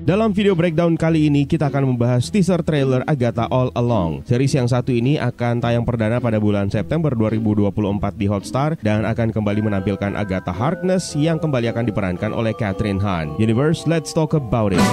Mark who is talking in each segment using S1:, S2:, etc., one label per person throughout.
S1: Dalam video breakdown kali ini kita akan membahas teaser trailer Agatha All Along. Series yang satu ini akan tayang perdana pada bulan September 2024 di Hotstar dan akan kembali menampilkan Agatha Harkness yang kembali akan diperankan oleh Kathryn Hahn. Universe, let's talk about it.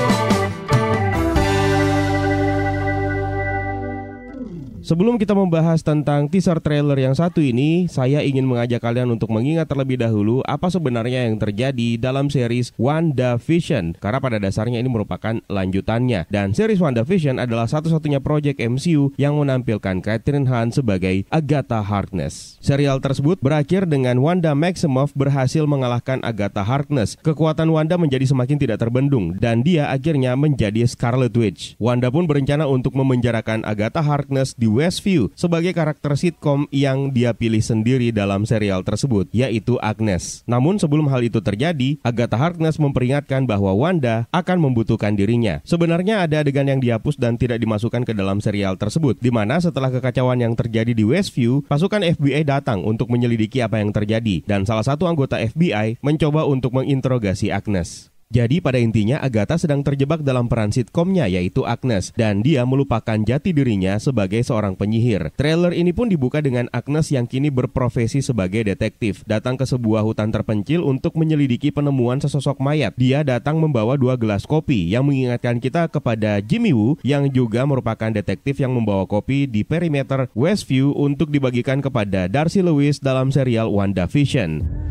S1: Sebelum kita membahas tentang teaser trailer yang satu ini, saya ingin mengajak kalian untuk mengingat terlebih dahulu apa sebenarnya yang terjadi dalam series WandaVision. Karena pada dasarnya ini merupakan lanjutannya. Dan series WandaVision adalah satu-satunya proyek MCU yang menampilkan Kathryn Hahn sebagai Agatha Harkness. Serial tersebut berakhir dengan Wanda Maximoff berhasil mengalahkan Agatha Harkness. Kekuatan Wanda menjadi semakin tidak terbendung dan dia akhirnya menjadi Scarlet Witch. Wanda pun berencana untuk memenjarakan Agatha Harkness di Westview sebagai karakter sitkom yang dia pilih sendiri dalam serial tersebut, yaitu Agnes. Namun sebelum hal itu terjadi, Agatha Harkness memperingatkan bahwa Wanda akan membutuhkan dirinya. Sebenarnya ada adegan yang dihapus dan tidak dimasukkan ke dalam serial tersebut, di mana setelah kekacauan yang terjadi di Westview, pasukan FBI datang untuk menyelidiki apa yang terjadi, dan salah satu anggota FBI mencoba untuk menginterogasi Agnes. Jadi pada intinya Agatha sedang terjebak dalam peran sitkomnya yaitu Agnes dan dia melupakan jati dirinya sebagai seorang penyihir. Trailer ini pun dibuka dengan Agnes yang kini berprofesi sebagai detektif datang ke sebuah hutan terpencil untuk menyelidiki penemuan sesosok mayat. Dia datang membawa 2 gelas kopi yang mengingatkan kita kepada Jimmy Woo yang juga merupakan detektif yang membawa kopi di perimeter Westview untuk dibagikan kepada Darcy Lewis dalam serial WandaVision.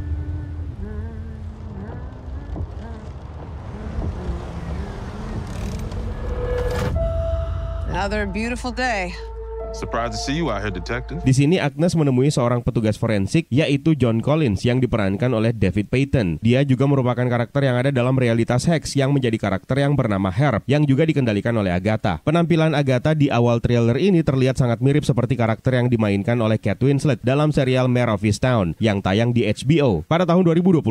S2: Another beautiful day.
S3: Surprised to see you out here, detective.
S1: Di sini Agnes menemui seorang petugas forensik yaitu John Collins yang diperankan oleh David Payton. Dia juga merupakan karakter yang ada dalam realitas Hex yang menjadi karakter yang bernama Herb yang juga dikendalikan oleh Agatha. Penampilan Agatha di awal trailer ini terlihat sangat mirip seperti karakter yang dimainkan oleh Kate Winslet dalam serial Mare of Easttown yang tayang di HBO pada tahun 2021.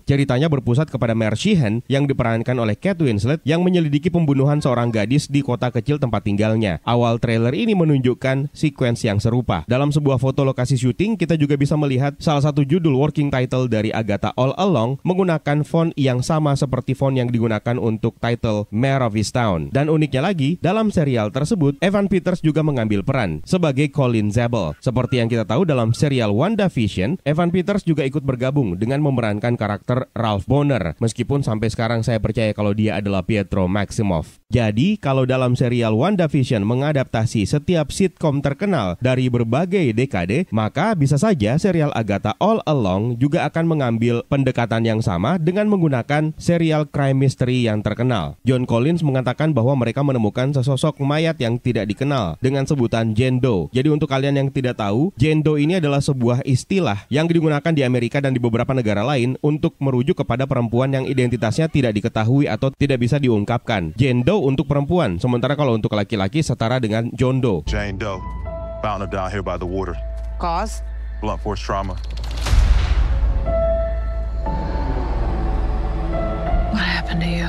S1: Ceritanya berpusat kepada Mare Sheehan yang diperankan oleh Kate Winslet yang menyelidiki pembunuhan seorang gadis di kota kecil tempat tinggalnya. Awal trailer ini menunjukkan sequence yang serupa. Dalam sebuah foto lokasi syuting, kita juga bisa melihat salah satu judul working title dari Agatha All Along menggunakan font yang sama seperti font yang digunakan untuk title Mare of Easttown. Dan uniknya lagi, dalam serial tersebut, Evan Peters juga mengambil peran sebagai Colin Zabel. Seperti yang kita tahu dalam serial WandaVision, Evan Peters juga ikut bergabung dengan memerankan karakter Ralph Bonner. Meskipun sampai sekarang saya percaya kalau dia adalah Pietro Maximoff. Jadi, kalau dalam serial WandaVision mengadaptasi setiap sitkom terkenal dari berbagai dekade, maka bisa saja serial Agatha All Along juga akan mengambil pendekatan yang sama dengan menggunakan serial crime mystery yang terkenal. John Collins mengatakan bahwa mereka menemukan sesosok mayat yang tidak dikenal dengan sebutan Jane Doe. Jadi untuk kalian yang tidak tahu, Jane Doe ini adalah sebuah istilah yang digunakan di Amerika dan di beberapa negara lain untuk merujuk kepada perempuan yang identitasnya tidak diketahui atau tidak bisa diungkapkan. Jane Doe untuk perempuan, sementara kalau untuk laki-laki setara dengan John Doe.
S3: Jane Doe, found her down here by the water.
S2: Cause?
S3: Blunt force trauma.
S2: What happened to you?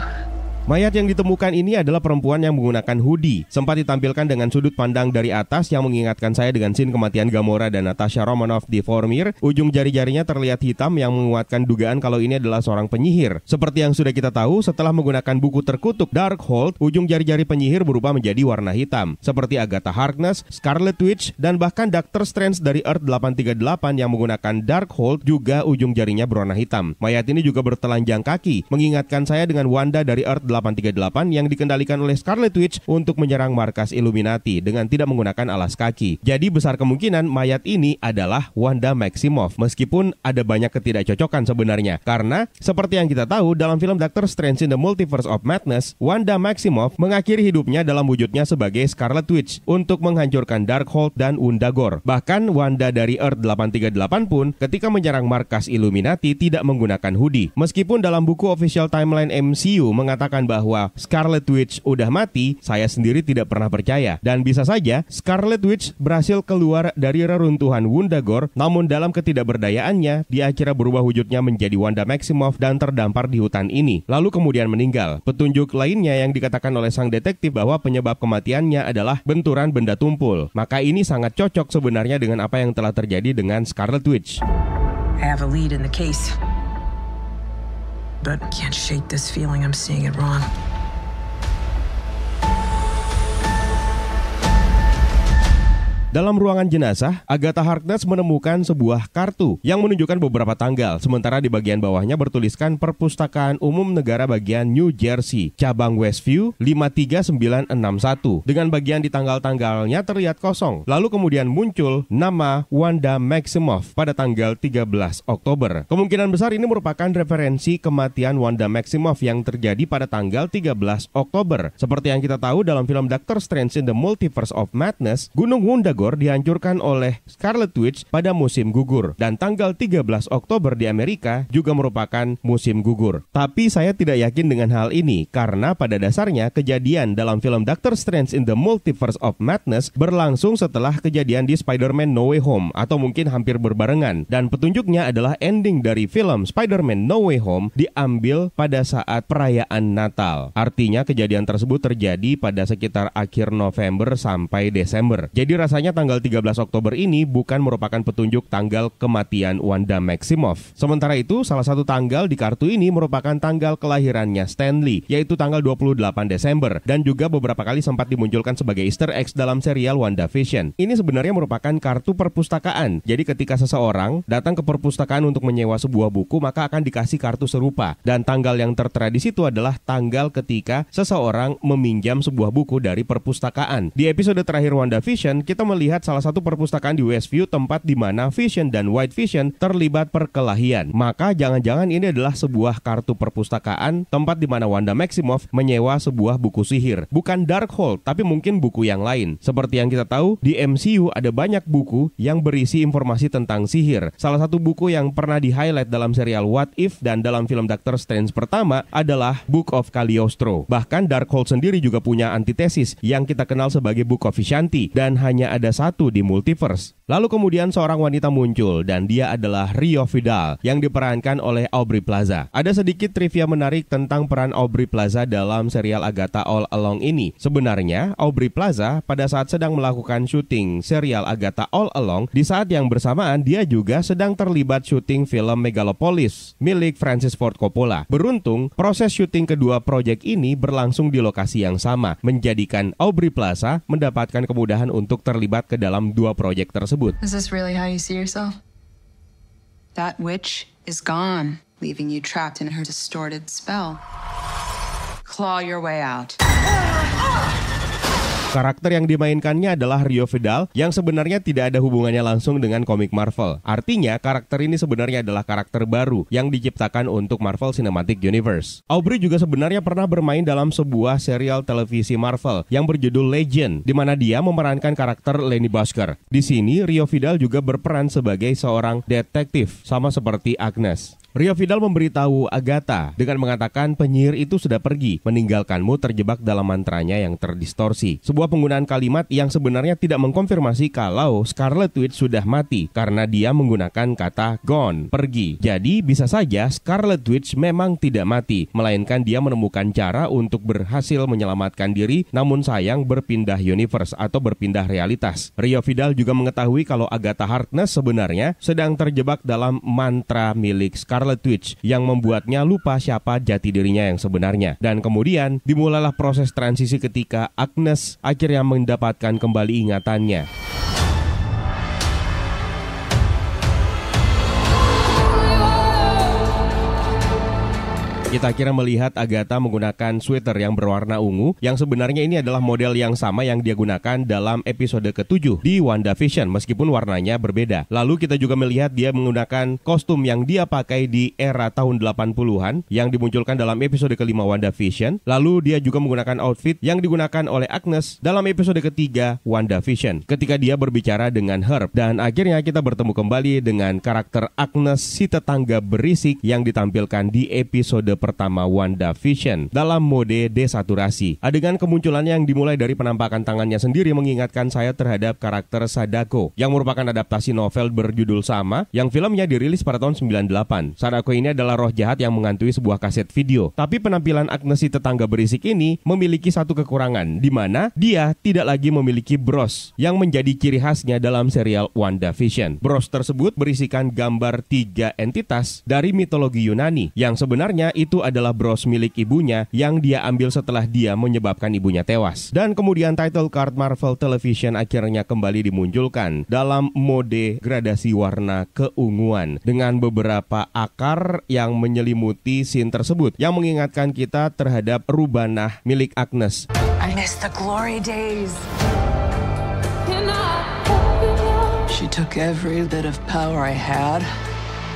S1: Mayat yang ditemukan ini adalah perempuan yang menggunakan hoodie. Sempat ditampilkan dengan sudut pandang dari atas yang mengingatkan saya dengan scene kematian Gamora dan Natasha Romanoff di Vormir. Ujung jari-jarinya terlihat hitam yang menguatkan dugaan kalau ini adalah seorang penyihir. Seperti yang sudah kita tahu, setelah menggunakan buku terkutuk Darkhold, ujung jari-jari penyihir berubah menjadi warna hitam. Seperti Agatha Harkness, Scarlet Witch, dan bahkan Doctor Strange dari Earth 838 yang menggunakan Darkhold juga ujung jarinya berwarna hitam. Mayat ini juga bertelanjang kaki, mengingatkan saya dengan Wanda dari Earth 838 yang dikendalikan oleh Scarlet Witch untuk menyerang markas Illuminati dengan tidak menggunakan alas kaki. Jadi besar kemungkinan mayat ini adalah Wanda Maximoff, meskipun ada banyak ketidakcocokan sebenarnya. Karena seperti yang kita tahu dalam film Doctor Strange in the Multiverse of Madness, Wanda Maximoff mengakhiri hidupnya dalam wujudnya sebagai Scarlet Witch untuk menghancurkan Darkhold dan Undagore. Bahkan Wanda dari Earth 838 pun ketika menyerang markas Illuminati tidak menggunakan hoodie. Meskipun dalam buku official timeline MCU mengatakan bahwa Scarlet Witch udah mati, saya sendiri tidak pernah percaya. Dan bisa saja Scarlet Witch berhasil keluar dari reruntuhan Undagore, namun dalam ketidakberdayaannya dia akhirnya berubah wujudnya menjadi Wanda Maximoff dan terdampar di hutan ini, lalu kemudian meninggal. Petunjuk lainnya yang dikatakan oleh sang detektif bahwa penyebab kematiannya adalah benturan benda tumpul. Maka ini sangat cocok sebenarnya dengan apa yang telah terjadi dengan Scarlet Witch.
S4: I have a lead in the case, but can't shake this feeling I'm seeing it wrong.
S1: Dalam ruangan jenazah, Agatha Harkness menemukan sebuah kartu yang menunjukkan beberapa tanggal, sementara di bagian bawahnya bertuliskan Perpustakaan Umum Negara bagian New Jersey, cabang Westview 53961. Dengan bagian di tanggal-tanggalnya terlihat kosong. Lalu kemudian muncul nama Wanda Maximoff pada tanggal 13 Oktober. Kemungkinan besar ini merupakan referensi kematian Wanda Maximoff yang terjadi pada tanggal 13 Oktober. Seperti yang kita tahu dalam film Doctor Strange in the Multiverse of Madness, Gunung Wundagore dihancurkan oleh Scarlet Witch pada musim gugur. Dan tanggal 13 Oktober di Amerika juga merupakan musim gugur. Tapi saya tidak yakin dengan hal ini, karena pada dasarnya kejadian dalam film Doctor Strange in the Multiverse of Madness berlangsung setelah kejadian di Spider-Man No Way Home, atau mungkin hampir berbarengan. Dan petunjuknya adalah ending dari film Spider-Man No Way Home diambil pada saat perayaan Natal. Artinya kejadian tersebut terjadi pada sekitar akhir November sampai Desember. Jadi rasanya tanggal 13 Oktober ini bukan merupakan petunjuk tanggal kematian Wanda Maximoff. Sementara itu, salah satu tanggal di kartu ini merupakan tanggal kelahirannya Stan Lee, yaitu tanggal 28 Desember, dan juga beberapa kali sempat dimunculkan sebagai Easter eggs dalam serial WandaVision. Ini sebenarnya merupakan kartu perpustakaan. Jadi ketika seseorang datang ke perpustakaan untuk menyewa sebuah buku, maka akan dikasih kartu serupa. Dan tanggal yang tertera di situ adalah tanggal ketika seseorang meminjam sebuah buku dari perpustakaan. Di episode terakhir WandaVision, kita melihat salah satu perpustakaan di Westview, tempat di mana Vision dan White Vision terlibat perkelahian. Maka jangan-jangan ini adalah sebuah kartu perpustakaan, tempat di mana Wanda Maximoff menyewa sebuah buku sihir. Bukan Darkhold, tapi mungkin buku yang lain. Seperti yang kita tahu, di MCU ada banyak buku yang berisi informasi tentang sihir. Salah satu buku yang pernah di-highlight dalam serial What If dan dalam film Doctor Strange pertama adalah Book of Cagliostro. Bahkan Darkhold sendiri juga punya antitesis yang kita kenal sebagai Book of Vishanti, dan hanya ada satu di multiverse. Lalu kemudian seorang wanita muncul, dan dia adalah Rio Vidal yang diperankan oleh Aubrey Plaza. Ada sedikit trivia menarik tentang peran Aubrey Plaza dalam serial Agatha All Along ini. Sebenarnya Aubrey Plaza pada saat sedang melakukan syuting serial Agatha All Along, di saat yang bersamaan dia juga sedang terlibat syuting film Megalopolis milik Francis Ford Coppola. Beruntung, proses syuting kedua proyek ini berlangsung di lokasi yang sama, menjadikan Aubrey Plaza mendapatkan kemudahan untuk terlibat ke dalam dua proyek tersebut.
S2: Is this really how you see yourself? That witch is gone, leaving you trapped in her distorted spell. Claw your way out.
S1: Karakter yang dimainkannya adalah Rio Vidal yang sebenarnya tidak ada hubungannya langsung dengan komik Marvel. Artinya, karakter ini sebenarnya adalah karakter baru yang diciptakan untuk Marvel Cinematic Universe. Aubrey juga sebenarnya pernah bermain dalam sebuah serial televisi Marvel yang berjudul Legend, di mana dia memerankan karakter Lenny Busker. Di sini, Rio Vidal juga berperan sebagai seorang detektif, sama seperti Agnes. Rio Vidal memberitahu Agatha dengan mengatakan penyihir itu sudah pergi, meninggalkanmu terjebak dalam mantranya yang terdistorsi. Sebuah penggunaan kalimat yang sebenarnya tidak mengkonfirmasi kalau Scarlet Witch sudah mati, karena dia menggunakan kata gone, pergi. Jadi bisa saja Scarlet Witch memang tidak mati, melainkan dia menemukan cara untuk berhasil menyelamatkan diri, namun sayang berpindah universe atau berpindah realitas. Rio Vidal juga mengetahui kalau Agatha Harkness sebenarnya sedang terjebak dalam mantra milik Scarlet Witch yang membuatnya lupa siapa jati dirinya yang sebenarnya. Dan kemudian dimulailah proses transisi ketika Agnes akhirnya mendapatkan kembali ingatannya. Kita akhirnya melihat Agatha menggunakan sweater yang berwarna ungu, yang sebenarnya ini adalah model yang sama yang dia gunakan dalam episode ke-7 di WandaVision, meskipun warnanya berbeda. Lalu kita juga melihat dia menggunakan kostum yang dia pakai di era tahun 80-an yang dimunculkan dalam episode ke-5 WandaVision. Lalu dia juga menggunakan outfit yang digunakan oleh Agnes dalam episode ke-3 WandaVision ketika dia berbicara dengan Herb. Dan akhirnya kita bertemu kembali dengan karakter Agnes, si tetangga berisik yang ditampilkan di episode pertama WandaVision dalam mode desaturasi. Adegan kemunculannya yang dimulai dari penampakan tangannya sendiri mengingatkan saya terhadap karakter Sadako yang merupakan adaptasi novel berjudul sama yang filmnya dirilis pada tahun 98. Sadako ini adalah roh jahat yang menghantui sebuah kaset video. Tapi penampilan Agnes si tetangga berisik ini memiliki satu kekurangan, di mana dia tidak lagi memiliki bros yang menjadi ciri khasnya dalam serial WandaVision. Bros tersebut berisikan gambar 3 entitas dari mitologi Yunani yang sebenarnya itu itu adalah bros milik ibunya yang dia ambil setelah dia menyebabkan ibunya tewas. Dan kemudian title card Marvel Television akhirnya kembali dimunculkan dalam mode gradasi warna keunguan dengan beberapa akar yang menyelimuti scene tersebut yang mengingatkan kita terhadap Rubanah milik Agnes.
S2: I miss the glory days. She took every bit of power I had,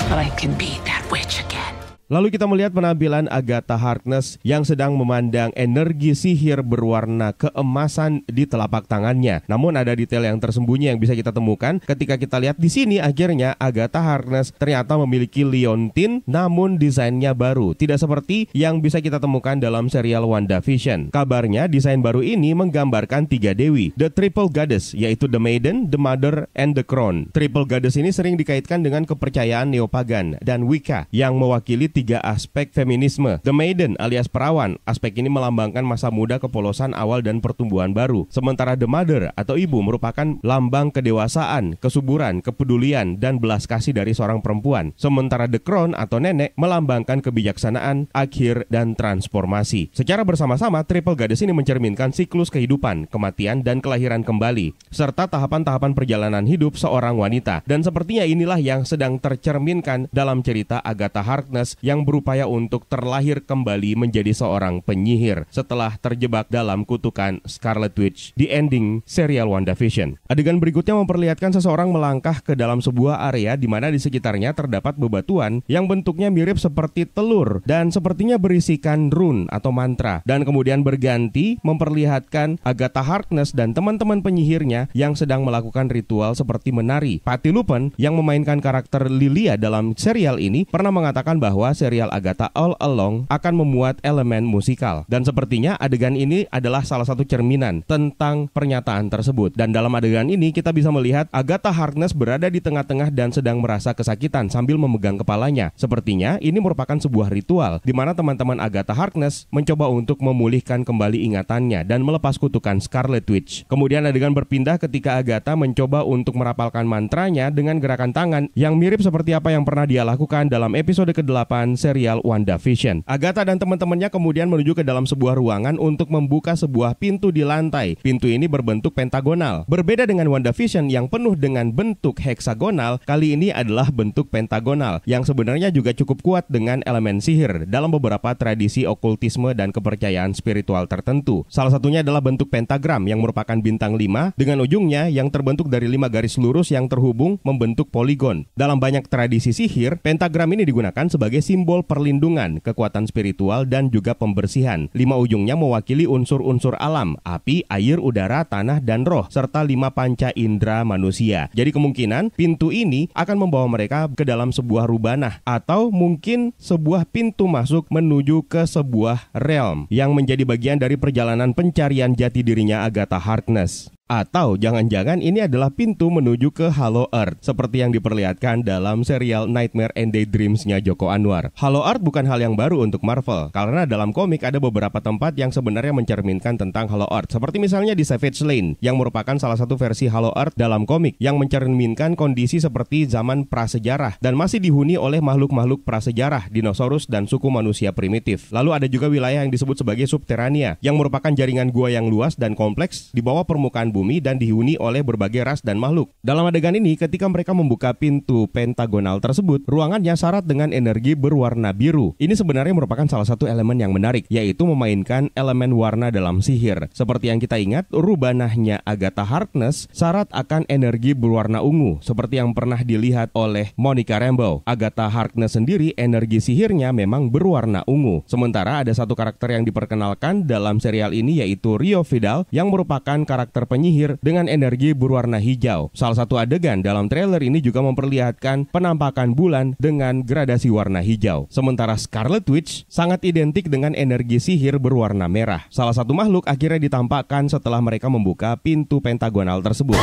S2: but I can beat that witch again.
S1: Lalu kita melihat penampilan Agatha Harkness yang sedang memandang energi sihir berwarna keemasan di telapak tangannya. Namun ada detail yang tersembunyi yang bisa kita temukan ketika kita lihat di sini. Akhirnya Agatha Harkness ternyata memiliki liontin, namun desainnya baru, tidak seperti yang bisa kita temukan dalam serial WandaVision. Kabarnya desain baru ini menggambarkan 3 dewi, The Triple Goddess, yaitu The Maiden, The Mother, and The Crown. Triple Goddess ini sering dikaitkan dengan kepercayaan Neopagan dan Wicca yang mewakili 3 aspek feminisme. The Maiden alias perawan, aspek ini melambangkan masa muda, kepolosan awal dan pertumbuhan baru. Sementara The Mother atau ibu merupakan lambang kedewasaan, kesuburan, kepedulian dan belas kasih dari seorang perempuan. Sementara The Crown atau nenek melambangkan kebijaksanaan, akhir dan transformasi. Secara bersama-sama, Triple Goddess ini mencerminkan siklus kehidupan, kematian dan kelahiran kembali, serta tahapan-tahapan perjalanan hidup seorang wanita. Dan sepertinya inilah yang sedang tercerminkan dalam cerita Agatha Harkness yang berupaya untuk terlahir kembali menjadi seorang penyihir setelah terjebak dalam kutukan Scarlet Witch di ending serial WandaVision. Adegan berikutnya memperlihatkan seseorang melangkah ke dalam sebuah area di mana di sekitarnya terdapat bebatuan yang bentuknya mirip seperti telur dan sepertinya berisikan rune atau mantra, dan kemudian berganti memperlihatkan Agatha Harkness dan teman-teman penyihirnya yang sedang melakukan ritual seperti menari. Patty Lupin yang memainkan karakter Lilia dalam serial ini pernah mengatakan bahwa serial Agatha All Along akan memuat elemen musikal. Dan sepertinya adegan ini adalah salah satu cerminan tentang pernyataan tersebut. Dan dalam adegan ini kita bisa melihat Agatha Harkness berada di tengah-tengah dan sedang merasa kesakitan sambil memegang kepalanya. Sepertinya ini merupakan sebuah ritual di mana teman-teman Agatha Harkness mencoba untuk memulihkan kembali ingatannya dan melepas kutukan Scarlet Witch. Kemudian adegan berpindah ketika Agatha mencoba untuk merapalkan mantranya dengan gerakan tangan yang mirip seperti apa yang pernah dia lakukan dalam episode ke-8 serial WandaVision. Agatha dan teman-temannya kemudian menuju ke dalam sebuah ruangan untuk membuka sebuah pintu di lantai. Pintu ini berbentuk pentagonal. Berbeda dengan WandaVision yang penuh dengan bentuk heksagonal, kali ini adalah bentuk pentagonal yang sebenarnya juga cukup kuat dengan elemen sihir dalam beberapa tradisi okultisme dan kepercayaan spiritual tertentu. Salah satunya adalah bentuk pentagram yang merupakan bintang 5 dengan ujungnya yang terbentuk dari 5 garis lurus yang terhubung membentuk poligon. Dalam banyak tradisi sihir, pentagram ini digunakan sebagai simbol perlindungan, kekuatan spiritual, dan juga pembersihan. 5 ujungnya mewakili unsur-unsur alam, api, air, udara, tanah, dan roh, serta 5 panca indera manusia. Jadi kemungkinan pintu ini akan membawa mereka ke dalam sebuah rubanah, atau mungkin sebuah pintu masuk menuju ke sebuah realm yang menjadi bagian dari perjalanan pencarian jati dirinya Agatha Harkness. Atau jangan-jangan ini adalah pintu menuju ke Hollow Earth seperti yang diperlihatkan dalam serial Nightmare and Daydreams-nya Joko Anwar. Hollow Earth bukan hal yang baru untuk Marvel, karena dalam komik ada beberapa tempat yang sebenarnya mencerminkan tentang Hollow Earth. Seperti misalnya di Savage Lane, yang merupakan salah satu versi Hollow Earth dalam komik yang mencerminkan kondisi seperti zaman prasejarah dan masih dihuni oleh makhluk-makhluk prasejarah, dinosaurus dan suku manusia primitif. Lalu ada juga wilayah yang disebut sebagai Subterania, yang merupakan jaringan gua yang luas dan kompleks di bawah permukaan bumi dan dihuni oleh berbagai ras dan makhluk. Dalam adegan ini, ketika mereka membuka pintu pentagonal tersebut, ruangannya syarat dengan energi berwarna biru. Ini sebenarnya merupakan salah satu elemen yang menarik, yaitu memainkan elemen warna dalam sihir. Seperti yang kita ingat, rubanahnya Agatha Harkness syarat akan energi berwarna ungu, seperti yang pernah dilihat oleh Monica Rambeau. Agatha Harkness sendiri, energi sihirnya memang berwarna ungu. Sementara ada satu karakter yang diperkenalkan dalam serial ini, yaitu Rio Vidal, yang merupakan karakter penyihir dengan energi berwarna hijau. Salah satu adegan dalam trailer ini juga memperlihatkan penampakan bulan dengan gradasi warna hijau. Sementara Scarlet Witch sangat identik dengan energi sihir berwarna merah. Salah satu makhluk akhirnya ditampakkan setelah mereka membuka pintu pentagonal tersebut.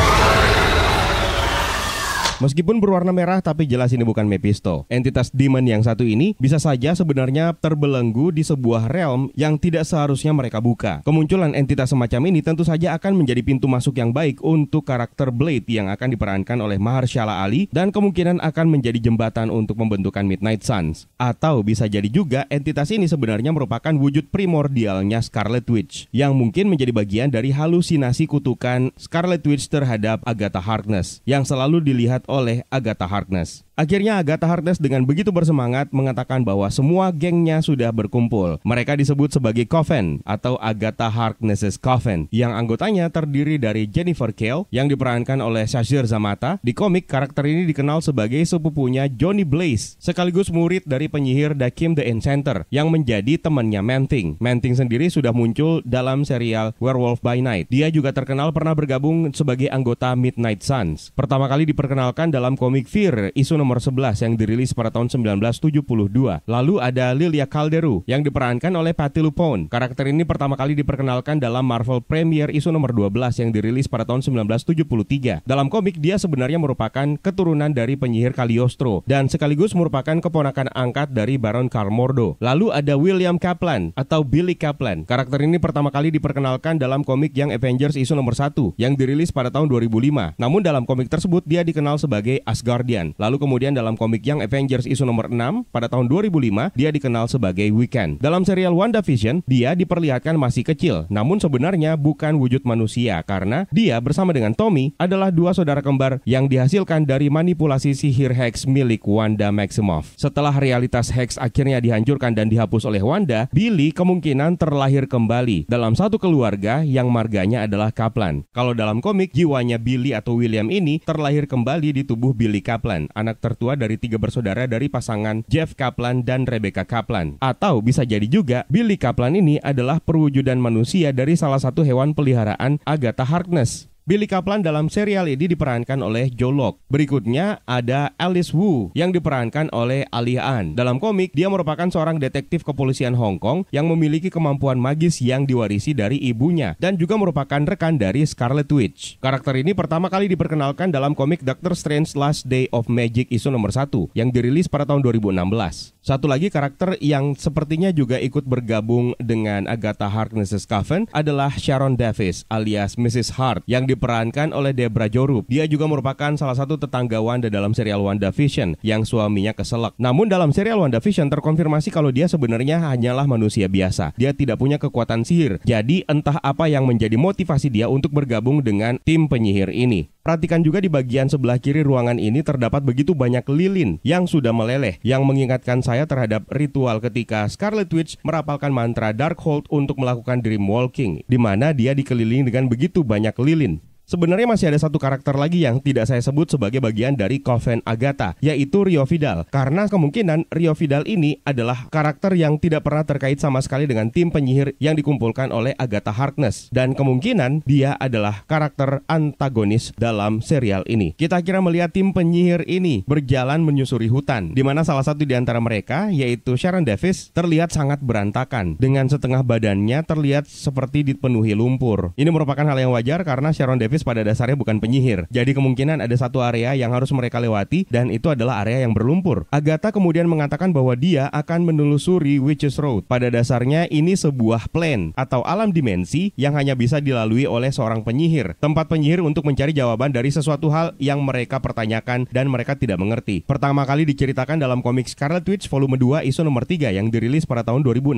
S1: Meskipun berwarna merah, tapi jelas ini bukan Mephisto. Entitas demon yang satu ini bisa saja sebenarnya terbelenggu di sebuah realm yang tidak seharusnya mereka buka. Kemunculan entitas semacam ini tentu saja akan menjadi pintu masuk yang baik untuk karakter Blade yang akan diperankan oleh Mahershala Ali dan kemungkinan akan menjadi jembatan untuk pembentukan Midnight Suns. Atau bisa jadi juga entitas ini sebenarnya merupakan wujud primordialnya Scarlet Witch yang mungkin menjadi bagian dari halusinasi kutukan Scarlet Witch terhadap Agatha Harkness yang selalu dilihat oleh Agatha Harkness. Akhirnya Agatha Harkness dengan begitu bersemangat mengatakan bahwa semua gengnya sudah berkumpul. Mereka disebut sebagai Coven atau Agatha Harkness's Coven yang anggotanya terdiri dari Jennifer Kale yang diperankan oleh Shazir Zamata. Di komik, karakter ini dikenal sebagai sepupunya Johnny Blaze, sekaligus murid dari penyihir Dakim the Enchanter yang menjadi temannya Man-Thing. Man-Thing sendiri sudah muncul dalam serial Werewolf by Night. Dia juga terkenal pernah bergabung sebagai anggota Midnight Suns. Pertama kali diperkenalkan dalam komik Fear isu nomor 11 yang dirilis pada tahun 1972. Lalu ada Lilia Calderu yang diperankan oleh Patti LuPone. Karakter ini pertama kali diperkenalkan dalam Marvel Premiere isu nomor 12 yang dirilis pada tahun 1973. Dalam komik dia sebenarnya merupakan keturunan dari penyihir Cagliostro dan sekaligus merupakan keponakan angkat dari Baron Karl Mordo. Lalu ada William Kaplan atau Billy Kaplan. Karakter ini pertama kali diperkenalkan dalam komik Young Avengers isu nomor 1 yang dirilis pada tahun 2005. Namun dalam komik tersebut dia dikenal sebagai Asgardian. Lalu kemudian dalam komik Young Avengers isu nomor 6 pada tahun 2005 dia dikenal sebagai Wiccan. Dalam serial WandaVision dia diperlihatkan masih kecil, namun sebenarnya bukan wujud manusia karena dia bersama dengan Tommy adalah dua saudara kembar yang dihasilkan dari manipulasi sihir Hex milik Wanda Maximoff. Setelah realitas Hex akhirnya dihancurkan dan dihapus oleh Wanda, Billy kemungkinan terlahir kembali dalam satu keluarga yang marganya adalah Kaplan. Kalau dalam komik, jiwanya Billy atau William ini terlahir kembali di tubuh Billy Kaplan, anak tertua dari 3 bersaudara dari pasangan Jeff Kaplan dan Rebecca Kaplan. Atau bisa jadi juga Billy Kaplan ini adalah perwujudan manusia dari salah satu hewan peliharaan Agatha Harkness. Billy Kaplan dalam serial ini diperankan oleh Joe Locke. Berikutnya ada Alice Wu yang diperankan oleh Ali An. Dalam komik, dia merupakan seorang detektif kepolisian Hong Kong yang memiliki kemampuan magis yang diwarisi dari ibunya dan juga merupakan rekan dari Scarlet Witch. Karakter ini pertama kali diperkenalkan dalam komik Doctor Strange Last Day of Magic isu nomor 1 yang dirilis pada tahun 2016. Satu lagi karakter yang sepertinya juga ikut bergabung dengan Agatha Harkness's Coven adalah Sharon Davis alias Mrs. Hart yang diperankan oleh Debra Jorup. Dia juga merupakan salah satu tetangga Wanda dalam serial WandaVision yang suaminya keselak. Namun dalam serial WandaVision terkonfirmasi kalau dia sebenarnya hanyalah manusia biasa. Dia tidak punya kekuatan sihir. Jadi entah apa yang menjadi motivasi dia untuk bergabung dengan tim penyihir ini. Perhatikan juga di bagian sebelah kiri ruangan ini terdapat begitu banyak lilin yang sudah meleleh yang mengingatkan saya terhadap ritual ketika Scarlet Witch merapalkan mantra Darkhold untuk melakukan dream walking, di mana dia dikelilingi dengan begitu banyak lilin. Sebenarnya masih ada satu karakter lagi yang tidak saya sebut sebagai bagian dari Coven Agatha, yaitu Rio Vidal. Karena kemungkinan Rio Vidal ini adalah karakter yang tidak pernah terkait sama sekali dengan tim penyihir yang dikumpulkan oleh Agatha Harkness. Dan kemungkinan dia adalah karakter antagonis dalam serial ini. Kita kira melihat tim penyihir ini berjalan menyusuri hutan, di mana salah satu di antara mereka, yaitu Sharon Davis, terlihat sangat berantakan. Dengan setengah badannya terlihat seperti dipenuhi lumpur. Ini merupakan hal yang wajar karena Sharon Davis pada dasarnya bukan penyihir. Jadi kemungkinan ada satu area yang harus mereka lewati dan itu adalah area yang berlumpur. Agatha kemudian mengatakan bahwa dia akan menelusuri Witches Road. Pada dasarnya ini sebuah plane atau alam dimensi yang hanya bisa dilalui oleh seorang penyihir. Tempat penyihir untuk mencari jawaban dari sesuatu hal yang mereka pertanyakan dan mereka tidak mengerti. Pertama kali diceritakan dalam komik Scarlet Witch volume 2 isu nomor 3 yang dirilis pada tahun 2016.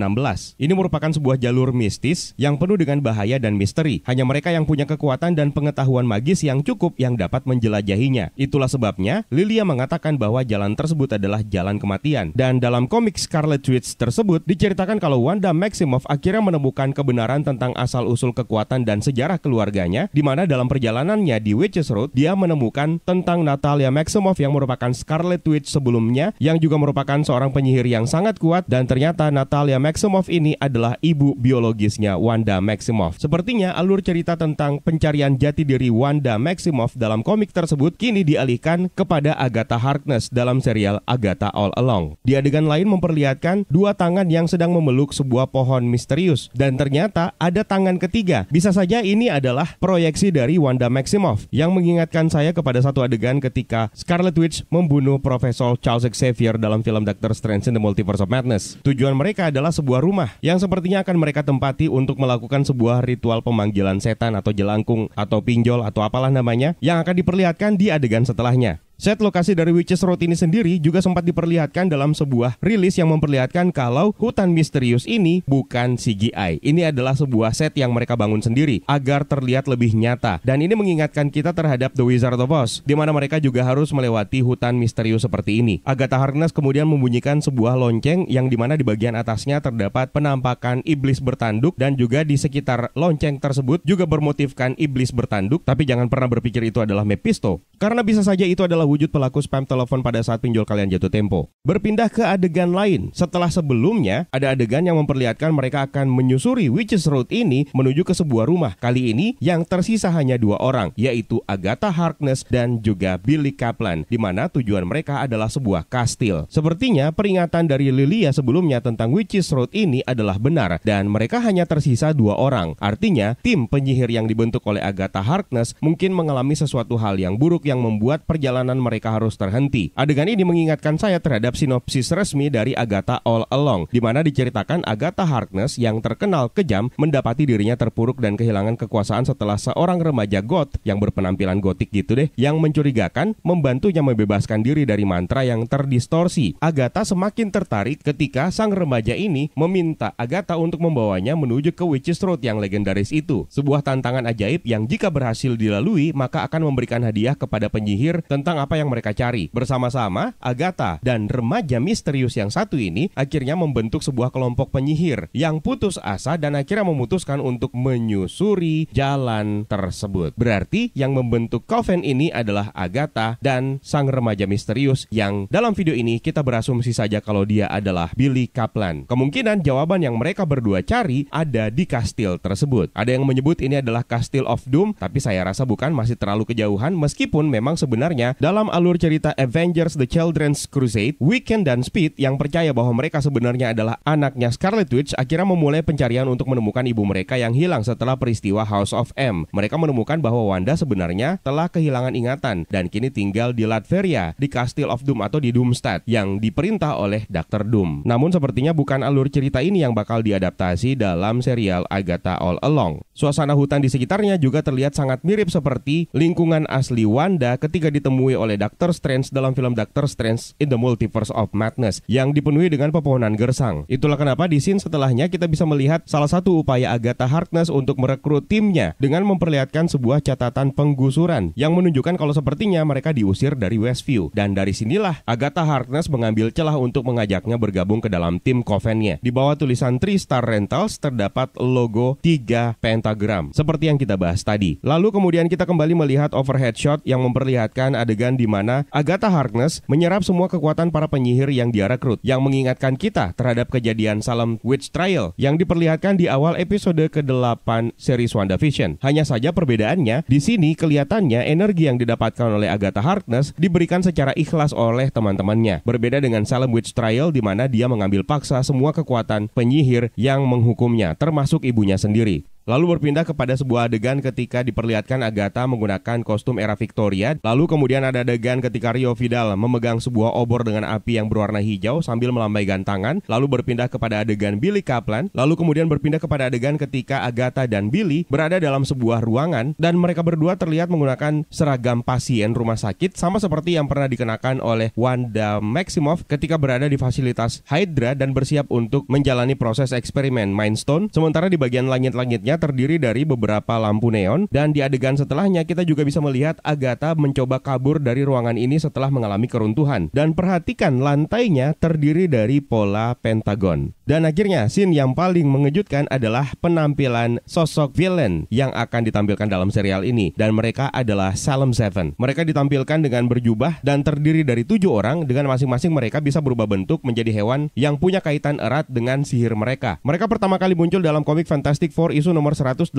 S1: Ini merupakan sebuah jalur mistis yang penuh dengan bahaya dan misteri. Hanya mereka yang punya kekuatan dan pengetahuan magis yang cukup yang dapat menjelajahinya. Itulah sebabnya Lilia mengatakan bahwa jalan tersebut adalah jalan kematian. Dan dalam komik Scarlet Witch tersebut diceritakan kalau Wanda Maximoff akhirnya menemukan kebenaran tentang asal-usul kekuatan dan sejarah keluarganya, di mana dalam perjalanannya di Witches Road dia menemukan tentang Natalia Maximoff yang merupakan Scarlet Witch sebelumnya, yang juga merupakan seorang penyihir yang sangat kuat, dan ternyata Natalia Maximoff ini adalah ibu biologisnya Wanda Maximoff. Sepertinya alur cerita tentang pencarian jati jati diri Wanda Maximoff dalam komik tersebut kini dialihkan kepada Agatha Harkness dalam serial Agatha All Along. Di adegan lain memperlihatkan dua tangan yang sedang memeluk sebuah pohon misterius dan ternyata ada tangan ketiga. Bisa saja ini adalah proyeksi dari Wanda Maximoff yang mengingatkan saya kepada satu adegan ketika Scarlet Witch membunuh Profesor Charles Xavier dalam film Doctor Strange in the Multiverse of Madness. Tujuan mereka adalah sebuah rumah yang sepertinya akan mereka tempati untuk melakukan sebuah ritual pemanggilan setan atau jelangkung atau pinjol atau apalah namanya yang akan diperlihatkan di adegan setelahnya. Set lokasi dari Witches Road ini sendiri juga sempat diperlihatkan dalam sebuah rilis yang memperlihatkan kalau hutan misterius ini bukan CGI. Ini adalah sebuah set yang mereka bangun sendiri agar terlihat lebih nyata. Dan ini mengingatkan kita terhadap The Wizard of Oz, di mana mereka juga harus melewati hutan misterius seperti ini. Agatha Harkness kemudian membunyikan sebuah lonceng yang dimana di bagian atasnya terdapat penampakan iblis bertanduk dan juga di sekitar lonceng tersebut juga bermotifkan iblis bertanduk. Tapi jangan pernah berpikir itu adalah Mephisto, karena bisa saja itu adalah wujud pelaku spam telepon pada saat pinjol kalian jatuh tempo. Berpindah ke adegan lain. Setelah sebelumnya, ada adegan yang memperlihatkan mereka akan menyusuri Witches Road ini menuju ke sebuah rumah. Kali ini yang tersisa hanya dua orang, yaitu Agatha Harkness dan juga Billy Kaplan, di mana tujuan mereka adalah sebuah kastil. Sepertinya peringatan dari Lilia sebelumnya tentang Witches Road ini adalah benar, dan mereka hanya tersisa dua orang. Artinya, tim penyihir yang dibentuk oleh Agatha Harkness mungkin mengalami sesuatu hal yang buruk yang membuat perjalanan mereka harus terhenti. Adegan ini mengingatkan saya terhadap sinopsis resmi dari Agatha All Along, di mana diceritakan Agatha Harkness yang terkenal kejam mendapati dirinya terpuruk dan kehilangan kekuasaan setelah seorang remaja goth yang berpenampilan gotik gitu deh, yang mencurigakan membantunya membebaskan diri dari mantra yang terdistorsi. Agatha semakin tertarik ketika sang remaja ini meminta Agatha untuk membawanya menuju ke Witches Road yang legendaris itu. Sebuah tantangan ajaib yang jika berhasil dilalui maka akan memberikan hadiah kepada penyihir tentang apa yang mereka cari. Bersama-sama, Agatha dan remaja misterius yang satu ini akhirnya membentuk sebuah kelompok penyihir yang putus asa dan akhirnya memutuskan untuk menyusuri jalan tersebut. Berarti yang membentuk coven ini adalah Agatha dan sang remaja misterius yang dalam video ini kita berasumsi saja kalau dia adalah Billy Kaplan. Kemungkinan jawaban yang mereka berdua cari ada di kastil tersebut. Ada yang menyebut ini adalah Castle of Doom, tapi saya rasa bukan, masih terlalu kejauhan, meskipun memang sebenarnya dalam alur cerita Avengers The Children's Crusade, Wiccan dan Speed yang percaya bahwa mereka sebenarnya adalah anaknya Scarlet Witch akhirnya memulai pencarian untuk menemukan ibu mereka yang hilang setelah peristiwa House of M. Mereka menemukan bahwa Wanda sebenarnya telah kehilangan ingatan dan kini tinggal di Latveria, di Castle of Doom atau di Doomstadt yang diperintah oleh Dr. Doom. Namun sepertinya bukan alur cerita ini yang bakal diadaptasi dalam serial Agatha All Along. Suasana hutan di sekitarnya juga terlihat sangat mirip seperti lingkungan asli Wanda ketika ditemui oleh Doctor Strange dalam film Doctor Strange in the Multiverse of Madness yang dipenuhi dengan pepohonan gersang. Itulah kenapa di scene setelahnya kita bisa melihat salah satu upaya Agatha Harkness untuk merekrut timnya dengan memperlihatkan sebuah catatan penggusuran yang menunjukkan kalau sepertinya mereka diusir dari Westview. Dan dari sinilah Agatha Harkness mengambil celah untuk mengajaknya bergabung ke dalam tim coven-nya. Di bawah tulisan 3 Star Rentals terdapat logo 3 pentagram seperti yang kita bahas tadi. Lalu kemudian kita kembali melihat overhead shot yang memperlihatkan adegan di mana Agatha Harkness menyerap semua kekuatan para penyihir yang dia rekrut, yang mengingatkan kita terhadap kejadian Salem Witch Trial yang diperlihatkan di awal episode ke-8 series WandaVision. Hanya saja perbedaannya, di sini kelihatannya energi yang didapatkan oleh Agatha Harkness diberikan secara ikhlas oleh teman-temannya. Berbeda dengan Salem Witch Trial di mana dia mengambil paksa semua kekuatan penyihir yang menghukumnya, termasuk ibunya sendiri. Lalu berpindah kepada sebuah adegan ketika diperlihatkan Agatha menggunakan kostum era Victoria. Lalu kemudian ada adegan ketika Rio Vidal memegang sebuah obor dengan api yang berwarna hijau sambil melambaikan tangan. Lalu berpindah kepada adegan Billy Kaplan. Lalu kemudian berpindah kepada adegan ketika Agatha dan Billy berada dalam sebuah ruangan dan mereka berdua terlihat menggunakan seragam pasien rumah sakit sama seperti yang pernah dikenakan oleh Wanda Maximoff ketika berada di fasilitas Hydra dan bersiap untuk menjalani proses eksperimen Mind Stone. Sementara di bagian langit-langitnya terdiri dari beberapa lampu neon dan di adegan setelahnya kita juga bisa melihat Agatha mencoba kabur dari ruangan ini setelah mengalami keruntuhan dan perhatikan lantainya terdiri dari pola pentagon. Dan akhirnya, scene yang paling mengejutkan adalah penampilan sosok villain yang akan ditampilkan dalam serial ini. Dan mereka adalah Salem Seven. Mereka ditampilkan dengan berjubah dan terdiri dari 7 orang, dengan masing-masing mereka bisa berubah bentuk menjadi hewan yang punya kaitan erat dengan sihir mereka. Mereka pertama kali muncul dalam komik Fantastic Four isu nomor 186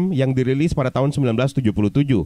S1: yang dirilis pada tahun 1977.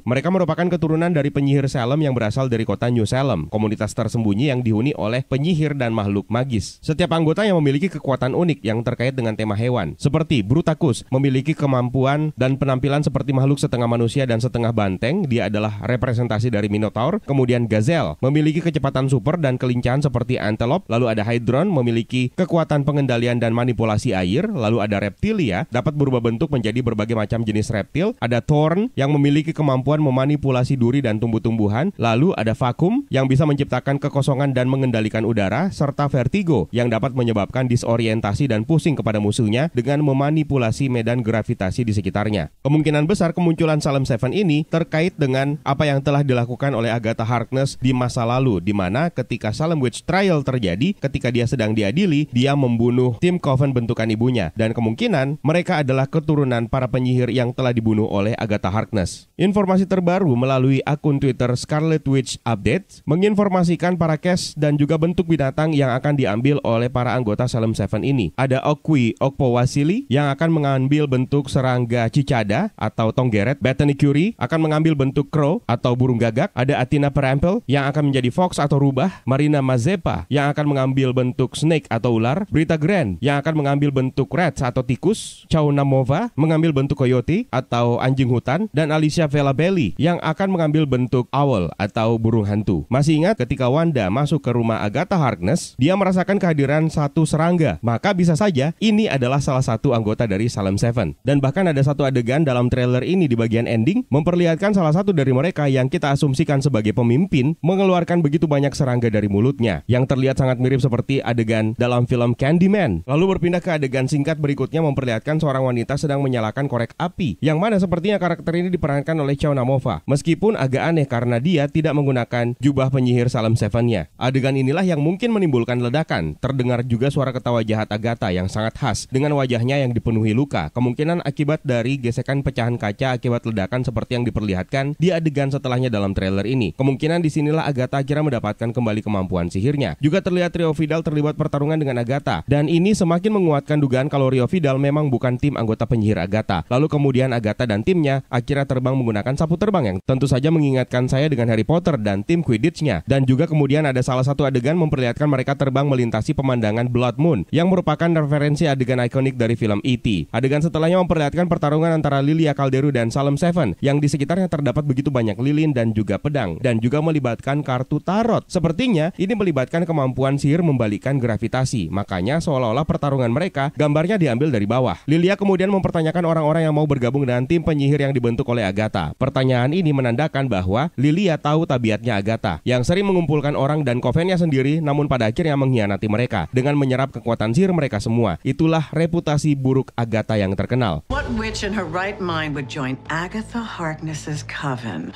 S1: Mereka merupakan keturunan dari penyihir Salem yang berasal dari kota New Salem, komunitas tersembunyi yang dihuni oleh penyihir dan makhluk magis. Setiap anggota yang memiliki kekuatan unik yang terkait dengan tema hewan. Seperti Bruticus memiliki kemampuan dan penampilan seperti makhluk setengah manusia dan setengah banteng, dia adalah representasi dari Minotaur. Kemudian Gazelle memiliki kecepatan super dan kelincahan seperti Antelope. Lalu ada Hydron memiliki kekuatan pengendalian dan manipulasi air. Lalu ada Reptilia, dapat berubah bentuk menjadi berbagai macam jenis reptil. Ada Thorn yang memiliki kemampuan memanipulasi duri dan tumbuh-tumbuhan. Lalu ada Vacuum yang bisa menciptakan kekosongan dan mengendalikan udara. Serta Vertigo yang dapat menyebabkan disorientasi dan pusing kepada musuhnya dengan memanipulasi medan gravitasi di sekitarnya. Kemungkinan besar kemunculan Salem Seven ini terkait dengan apa yang telah dilakukan oleh Agatha Harkness di masa lalu, di mana ketika Salem Witch Trial terjadi, ketika dia sedang diadili, dia membunuh tim Coven bentukan ibunya, dan kemungkinan mereka adalah keturunan para penyihir yang telah dibunuh oleh Agatha Harkness. Informasi terbaru melalui akun Twitter Scarlet Witch Update menginformasikan para cast dan juga bentuk binatang yang akan diambil oleh para anggota Salem Seven ini. Ada Okwi Okpowasili yang akan mengambil bentuk serangga cicada atau tonggeret. Bethany Curie akan mengambil bentuk crow atau burung gagak. Ada Athena Parampel yang akan menjadi fox atau rubah. Marina Mazepa yang akan mengambil bentuk snake atau ular. Brita Grant yang akan mengambil bentuk rats atau tikus. Chow Namova mengambil bentuk coyote atau anjing hutan. Dan Alicia Velabelli yang akan mengambil bentuk owl atau burung hantu. Masih ingat ketika Wanda masuk ke rumah Agatha Harkness, dia merasakan kehadiran satu serangga. Maka bisa saja ini adalah salah satu anggota dari Salem Seven. Dan bahkan ada satu adegan dalam trailer ini di bagian ending memperlihatkan salah satu dari mereka yang kita asumsikan sebagai pemimpin mengeluarkan begitu banyak serangga dari mulutnya, yang terlihat sangat mirip seperti adegan dalam film Candyman. Lalu berpindah ke adegan singkat berikutnya memperlihatkan seorang wanita sedang menyalakan korek api, yang mana sepertinya karakter ini diperankan oleh Chow Namova. Meskipun agak aneh karena dia tidak menggunakan jubah penyihir Salem Seven-nya. Adegan inilah yang mungkin menimbulkan ledakan. Terdengar juga suara ketawa jahat Agatha yang sangat khas dengan wajahnya yang dipenuhi luka. Kemungkinan akibat dari gesekan pecahan kaca akibat ledakan seperti yang diperlihatkan di adegan setelahnya dalam trailer ini. Kemungkinan disinilah Agatha akhirnya mendapatkan kembali kemampuan sihirnya. Juga terlihat Rio Vidal terlibat pertarungan dengan Agatha, dan ini semakin menguatkan dugaan kalau Rio Vidal memang bukan tim anggota penyihir Agatha. Lalu kemudian Agatha dan timnya akhirnya terbang menggunakan sapu terbang yang tentu saja mengingatkan saya dengan Harry Potter dan tim Quidditch-nya. Dan juga kemudian ada salah satu adegan memperlihatkan mereka terbang melintasi pemandangan Blood Moon yang merupakan referensi adegan ikonik dari film E.T. Adegan setelahnya memperlihatkan pertarungan antara Lilia Calderu dan Salem Seven yang di sekitarnya terdapat begitu banyak lilin dan juga pedang, dan juga melibatkan kartu tarot. Sepertinya ini melibatkan kemampuan sihir membalikkan gravitasi. Makanya seolah-olah pertarungan mereka gambarnya diambil dari bawah. Lilia kemudian mempertanyakan orang-orang yang mau bergabung dengan tim penyihir yang dibentuk oleh Agatha. Pertanyaan ini menandakan bahwa Lilia tahu tabiatnya Agatha yang sering mengumpulkan orang dan covennya sendiri, namun pada akhirnya mengkhianati mereka dengan menyerap kekuatan sihir mereka semua. Itulah reputasi buruk Agatha yang terkenal.
S4: What witch in her right mind would join Agatha Harkness's coven?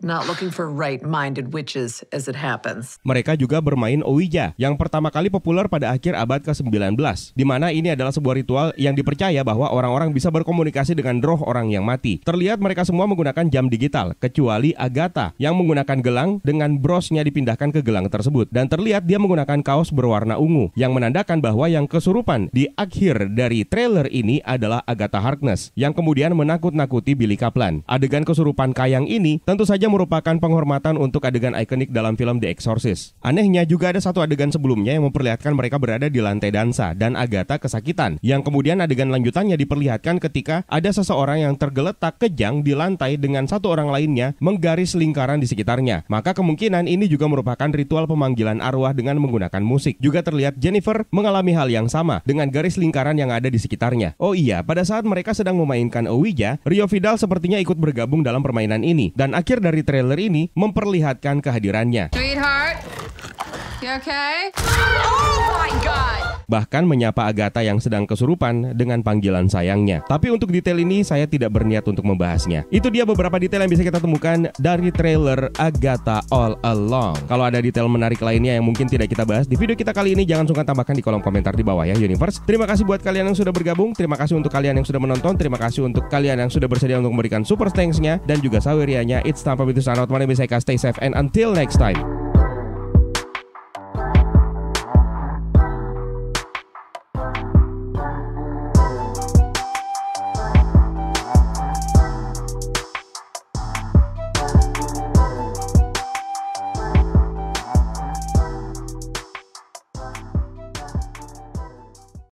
S4: Not looking for right-minded witches as it happens.
S1: Mereka juga bermain Ouija yang pertama kali populer pada akhir abad ke-19, di mana ini adalah sebuah ritual yang dipercaya bahwa orang-orang bisa berkomunikasi dengan roh orang yang mati. Terlihat mereka semua menggunakan jam digital, kecuali Agatha yang menggunakan gelang dengan brosnya dipindahkan ke gelang tersebut. Dan terlihat dia menggunakan kaos berwarna ungu, yang menandakan bahwa yang kesurupan di akhir dari trailer ini adalah Agatha Harkness, yang kemudian menakut-nakuti Billy Kaplan. Adegan kesurupan Kayang ini tentu saja merupakan penghormatan untuk adegan ikonik dalam film The Exorcist. Anehnya juga ada satu adegan sebelumnya yang memperlihatkan mereka berada di lantai dansa dan Agatha kesakitan, yang kemudian adegan lanjutannya diperlihatkan ketika ada seseorang yang tergeletak kejang di lantai dengan satu orang lainnya menggaris lingkaran di sekitarnya. Maka kemungkinan ini juga merupakan ritual pemanggilan arwah dengan menggunakan musik. Juga terlihat Jennifer mengalami hal yang sama dengan garis lingkaran yang ada di sekitarnya. Oh iya, pada saat mereka sedang memainkan Ouija, Rio Vidal sepertinya ikut bergabung dalam permainan ini, dan akhir dari trailer ini memperlihatkan kehadirannya.
S2: Sweetheart, you okay? Oh my God!
S1: bahkan menyapa Agatha yang sedang kesurupan dengan panggilan sayangnya. Tapi untuk detail ini saya tidak berniat untuk membahasnya. Itu dia beberapa detail yang bisa kita temukan dari trailer Agatha All Along. Kalau ada detail menarik lainnya yang mungkin tidak kita bahas di video kita kali ini, jangan sungkan tambahkan di kolom komentar di bawah ya Universe. Terima kasih buat kalian yang sudah bergabung, terima kasih untuk kalian yang sudah menonton, terima kasih untuk kalian yang sudah bersedia untuk memberikan super thanks-nya dan juga sawirianya. It's time for me to sign out. My name is Eka. Stay safe and until next time.